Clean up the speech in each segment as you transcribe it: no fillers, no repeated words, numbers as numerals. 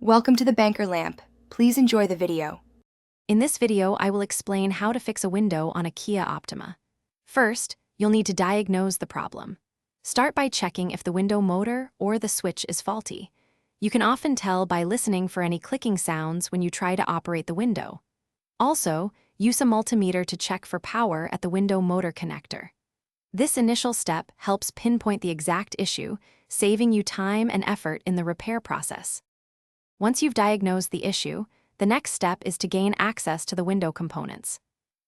Welcome to the Banker Lamp. Please enjoy the video. In this video, I will explain how to fix a window on a Kia Optima. First, you'll need to diagnose the problem. Start by checking if the window motor or the switch is faulty. You can often tell by listening for any clicking sounds when you try to operate the window. Also, use a multimeter to check for power at the window motor connector. This initial step helps pinpoint the exact issue, saving you time and effort in the repair process. Once you've diagnosed the issue, the next step is to gain access to the window components.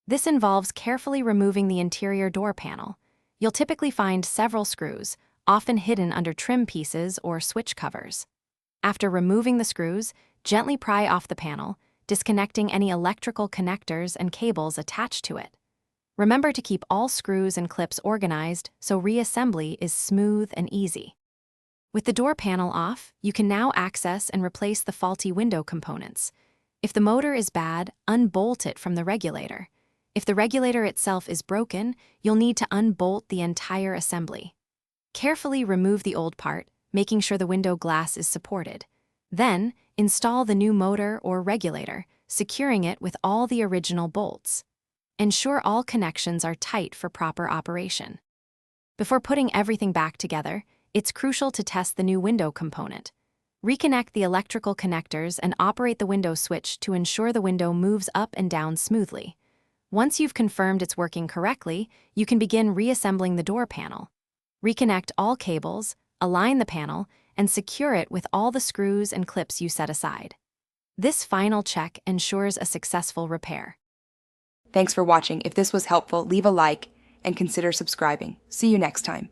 This involves carefully removing the interior door panel. You'll typically find several screws, often hidden under trim pieces or switch covers. After removing the screws, gently pry off the panel, disconnecting any electrical connectors and cables attached to it. Remember to keep all screws and clips organized so reassembly is smooth and easy. With the door panel off, you can now access and replace the faulty window components. If the motor is bad, unbolt it from the regulator. If the regulator itself is broken, you'll need to unbolt the entire assembly. Carefully remove the old part, making sure the window glass is supported. Then, install the new motor or regulator, securing it with all the original bolts. Ensure all connections are tight for proper operation. Before putting everything back together, it's crucial to test the new window component. Reconnect the electrical connectors and operate the window switch to ensure the window moves up and down smoothly. Once you've confirmed it's working correctly, you can begin reassembling the door panel. Reconnect all cables, align the panel, and secure it with all the screws and clips you set aside. This final check ensures a successful repair. Thanks for watching. If this was helpful, leave a like and consider subscribing. See you next time.